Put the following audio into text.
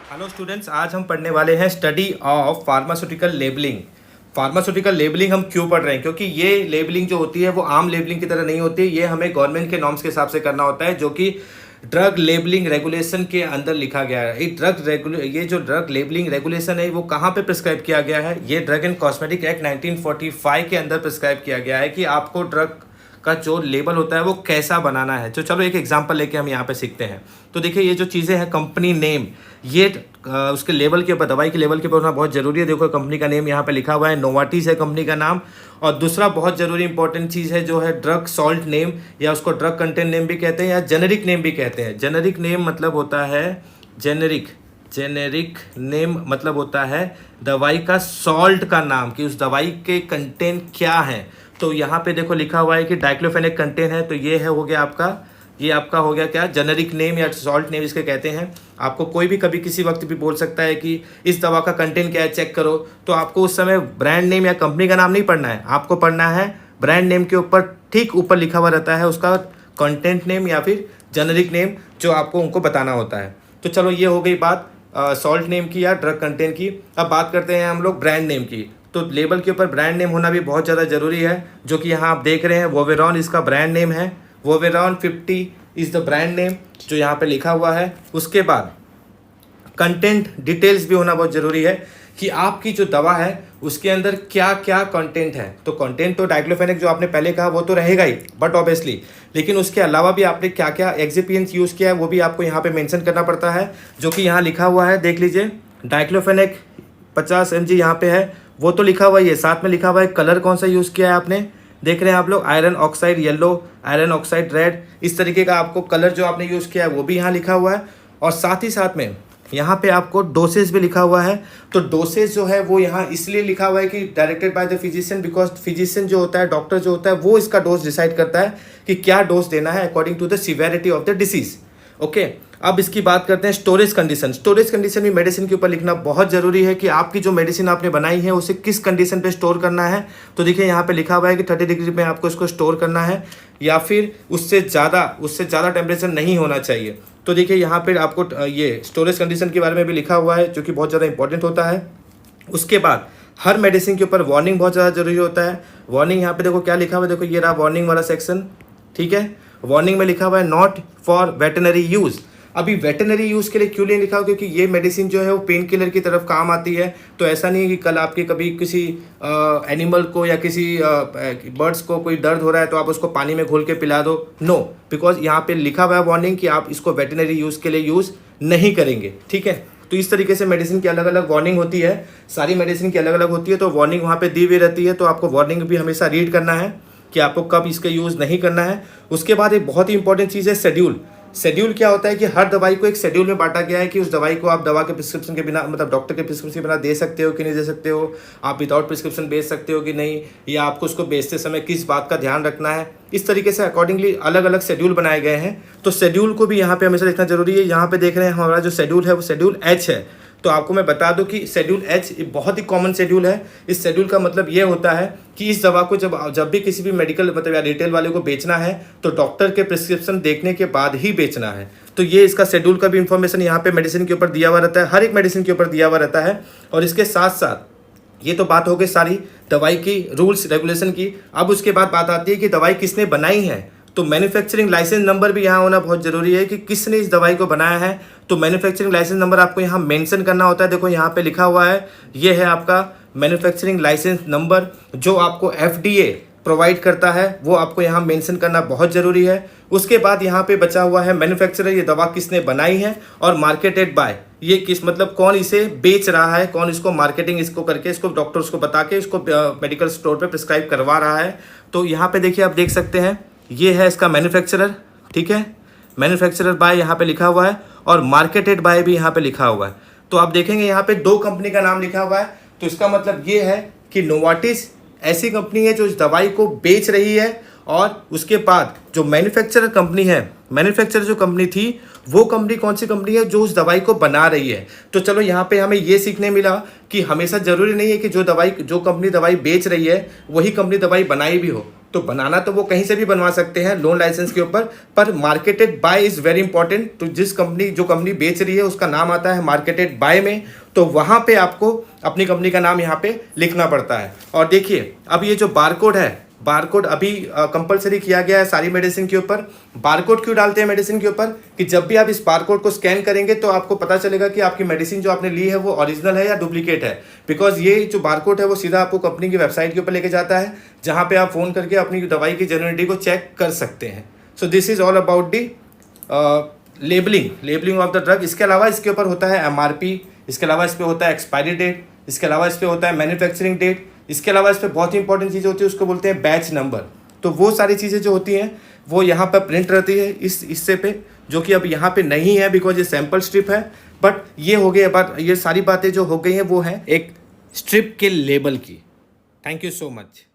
Hello students, आज हम पढ़ने वाले हैं study of pharmaceutical labelling. Pharmaceutical labelling हम क्यों पढ़ रहे हैं? क्योंकि ये लेबलिंग जो होती है वो आम लेबलिंग की तरह नहीं होती। ये हमें गवर्नमेंट के नॉर्म्स के हिसाब से करना होता है, जो कि ड्रग लेबलिंग रेगुलेशन के अंदर लिखा गया है। ये जो ड्रग लेबलिंग रेगुलेशन है वो कहाँ पे प्रिस्क्राइब किया गया है? ये ड्रग एंड कॉस्मेटिक एक्ट 1945 के अंदर प्रिस्क्राइब किया गया है कि आपको ड्रग का जो लेबल होता है वो कैसा बनाना है। तो चलो एक एग्जांपल लेके हम यहाँ पे सीखते हैं। तो देखिए, ये जो चीज़ें हैं, कंपनी नेम, ये उसके लेवल के ऊपर, दवाई के लेवल के ऊपर होना बहुत ज़रूरी है। देखो, कंपनी का नेम यहाँ पे लिखा हुआ है, नोवार्टिस है कंपनी का नाम। और दूसरा बहुत ज़रूरी इंपॉर्टेंट चीज़ है जो है ड्रग सॉल्ट नेम, या उसको ड्रग कंटेंट नेम भी कहते हैं या जेनेरिक नेम भी कहते हैं। जेनेरिक नेम मतलब होता है जेनेरिक नेम मतलब होता है दवाई का सॉल्ट का नाम, कि उस दवाई के कंटेंट क्या है। तो यहाँ पे देखो लिखा हुआ है कि डाइक्लोफेनेक कंटेंट है, तो ये है हो गया आपका, ये आपका हो गया क्या, जेनेरिक नेम या सॉल्ट नेम इसके कहते हैं। आपको कोई भी कभी किसी वक्त भी बोल सकता है कि इस दवा का कंटेंट क्या है, चेक करो। तो आपको उस समय ब्रांड नेम या कंपनी का नाम नहीं पढ़ना है, आपको पढ़ना है ब्रांड नेम के ऊपर ठीक ऊपर लिखा हुआ रहता है उसका कंटेंट नेम या फिर जेनेरिक नेम, जो आपको उनको बताना होता है। तो चलो, ये हो गई बात सॉल्ट नेम की या ड्रग कंटेंट की। अब बात करते हैं हम लोग ब्रांड नेम की। तो लेबल के ऊपर ब्रांड नेम होना भी बहुत ज़्यादा ज़रूरी है, जो कि यहाँ आप देख रहे हैं, वोवेरॉन इसका ब्रांड नेम है। Voveran 50 is the brand name जो यहाँ पे लिखा हुआ है। उसके बाद कंटेंट डिटेल्स भी होना बहुत ज़रूरी है कि आपकी जो दवा है उसके अंदर क्या क्या कंटेंट है। तो कंटेंट तो डाइक्लोफेनेक जो आपने पहले कहा वो तो रहेगा ही, बट ऑब्वियसली, लेकिन उसके अलावा भी आपने क्या क्या एक्सिपिएंट्स यूज़ किया है वो भी आपको यहाँ पे मेंशन करना पड़ता है, जो कि यहाँ लिखा हुआ है। देख लीजिए, डाइक्लोफेनेक 50 mg यहाँ पे है, वो तो लिखा हुआ ही है। साथ में लिखा हुआ है कलर कौन सा यूज़ किया है आपने, देख रहे हैं आप लोग, iron oxide yellow, iron oxide red, इस तरीके का आपको कलर जो आपने यूज़ किया है वो भी यहाँ लिखा हुआ है। और साथ ही साथ में यहाँ पे आपको डोसेज भी लिखा हुआ है। तो डोसेज जो है वो यहाँ इसलिए लिखा हुआ है कि directed by the physician, because physician जो होता है, डॉक्टर जो होता है, वो इसका डोज डिसाइड करता है कि क्या डोज देना है according to the severity of the disease. Okay, अब इसकी बात करते हैं स्टोरेज कंडीशन। स्टोरेज कंडीशन भी मेडिसिन के ऊपर लिखना बहुत ज़रूरी है कि आपकी जो मेडिसिन आपने बनाई है उसे किस कंडीशन पे स्टोर करना है। तो देखिए, यहाँ पे लिखा हुआ है कि 30 डिग्री में आपको इसको स्टोर करना है, या फिर उससे ज़्यादा टेम्परेचर नहीं होना चाहिए। तो देखिए, यहाँ पर आपको ये स्टोरेज कंडीशन के बारे में भी लिखा हुआ है, जो कि बहुत ज़्यादा इंपॉर्टेंट होता है। उसके बाद हर मेडिसिन के ऊपर वार्निंग बहुत ज़्यादा जरूरी होता है। वार्निंग यहाँ पे देखो क्या लिखा हुआ है, देखो ये रहा वार्निंग वाला सेक्शन, ठीक है। वार्निंग में लिखा हुआ है नॉट फॉर वेटनरी यूज़। अभी वेटनरी यूज़ के लिए क्यों नहीं लिखा हो? क्योंकि ये मेडिसिन जो है वो पेन किलर की तरफ काम आती है। तो ऐसा नहीं है कि कल आपके कभी किसी एनिमल को या किसी बर्ड्स को कोई दर्द हो रहा है तो आप उसको पानी में घोल के पिला दो, नो, बिकॉज यहाँ पे लिखा हुआ है वार्निंग कि आप इसको वेटनरी यूज़ के लिए यूज़ नहीं करेंगे, ठीक है। तो इस तरीके से मेडिसिन की अलग अलग वार्निंग होती है, सारी मेडिसिन की अलग अलग होती है। तो वार्निंग वहाँ पे दी हुई रहती है, तो आपको वार्निंग भी हमेशा रीड करना है कि आपको कब इसका यूज़ नहीं करना है। उसके बाद एक बहुत ही इंपॉर्टेंट चीज़ है शेड्यूल। शेड्यूल क्या होता है कि हर दवाई को एक शेड्यूल में बांटा गया है कि उस दवाई को आप दवा के प्रिस्क्रिप्शन के बिना, मतलब डॉक्टर के प्रिस्क्रिप्शन के बिना दे सकते हो कि नहीं दे सकते हो, आप विदाउट प्रिस्क्रिप्शन बेच सकते हो कि नहीं, या आपको उसको बेचते समय किस बात का ध्यान रखना है। इस तरीके से अकॉर्डिंगली अलग अलग शेड्यूल बनाए गए हैं। तो शेड्यूल को भी यहाँ पे हमेशा देखना जरूरी है। यहाँ पे देख रहे हैं हमारा जो शेड्यूल है वो शेड्यूल एच है। तो आपको मैं बता दूं कि शेड्यूल एच बहुत ही कॉमन शेड्यूल है। इस शेड्यूल का मतलब ये होता है कि इस दवा को जब भी किसी भी मेडिकल मतलब या रिटेल वाले को बेचना है तो डॉक्टर के प्रिस्क्रिप्शन देखने के बाद ही बेचना है। तो ये इसका शेड्यूल का भी इंफॉर्मेशन यहाँ पे मेडिसिन के ऊपर दिया हुआ रहता है, हर एक मेडिसिन के ऊपर दिया हुआ रहता है। और इसके साथ साथ ये तो बात हो गई सारी दवाई की रूल्स रेगुलेशन की। अब उसके बाद बात आती है कि दवाई किसने बनाई है। तो मैन्युफैक्चरिंग लाइसेंस नंबर भी यहाँ होना बहुत ज़रूरी है कि किसने इस दवाई को बनाया है। तो मैन्युफैक्चरिंग लाइसेंस नंबर आपको यहाँ मेंशन करना होता है। देखो यहाँ पे लिखा हुआ है, ये है आपका मैन्युफैक्चरिंग लाइसेंस नंबर, जो आपको FDA प्रोवाइड करता है, वो आपको यहाँ मेंशन करना बहुत ज़रूरी है। उसके बाद यहाँ पे बचा हुआ है मैन्युफैक्चरर, ये दवा किसने बनाई है, और मार्केटेड बाय, ये किस मतलब कौन इसे बेच रहा है, कौन इसको मार्केटिंग इसको करके इसको डॉक्टर्स को बता के इसको मेडिकल स्टोर पर प्रिस्क्राइब करवा रहा है। तो यहाँ पे देखिए, आप देख सकते हैं, ये है इसका मैन्युफैक्चरर, ठीक है। मैन्युफैक्चरर बाय यहाँ पे लिखा हुआ है, और मार्केटेड बाय भी यहाँ पे लिखा हुआ है। तो आप देखेंगे यहाँ पे 2 कंपनी का नाम लिखा हुआ है। तो इसका मतलब ये है कि नोवार्टिस ऐसी कंपनी है जो इस दवाई को बेच रही है, और उसके बाद जो मैन्युफैक्चरर कंपनी है, मैन्युफैक्चरर जो कंपनी थी वो कंपनी कौन सी कंपनी है जो उस दवाई को बना रही है। तो चलो, यहाँ पे हमें ये सीखने मिला कि हमेशा ज़रूरी नहीं है कि जो कंपनी दवाई बेच रही है वही कंपनी दवाई बनाई भी हो। तो बनाना तो वो कहीं से भी बनवा सकते हैं लोन लाइसेंस के ऊपर, पर marketed bye is very important. तो जो कंपनी बेच रही है उसका नाम आता है मार्केटेड बाय में, तो वहाँ पे आपको अपनी कंपनी का नाम यहाँ पे लिखना पड़ता है। और देखिए अब ये जो बारकोड है, बारकोड अभी कंपलसरी किया गया है सारी मेडिसिन के ऊपर। बारकोड क्यों डालते हैं मेडिसिन के ऊपर, कि जब भी आप इस बारकोड को स्कैन करेंगे तो आपको पता चलेगा कि आपकी मेडिसिन जो आपने ली है वो ओरिजिनल है या डुप्लीकेट है। बिकॉज ये जो बारकोड है वो सीधा आपको कंपनी की वेबसाइट के ऊपर लेके जाता है, जहाँ पे आप फ़ोन करके अपनी दवाई की जेन्युइनिटी को चेक कर सकते हैं। So this is all about the labelling of the drug. इसके अलावा इसके ऊपर होता है MRP, इसके अलावा इस पर होता है एक्सपायरी डेट, इसके अलावा इस पर होता है मैन्युफैक्चरिंग डेट, इसके अलावा इस पर बहुत ही इंपॉर्टेंट चीज़ होती है उसको बोलते हैं बैच नंबर। तो वो सारी चीज़ें जो होती हैं वो यहाँ पर प्रिंट रहती है इस हिस्से पे, जो कि अब यहाँ पे नहीं है बिकॉज ये सैम्पल स्ट्रिप है। बट ये हो गई बात, ये सारी बातें जो हो गई हैं वो हैं एक स्ट्रिप के लेबल की। Thank you so much.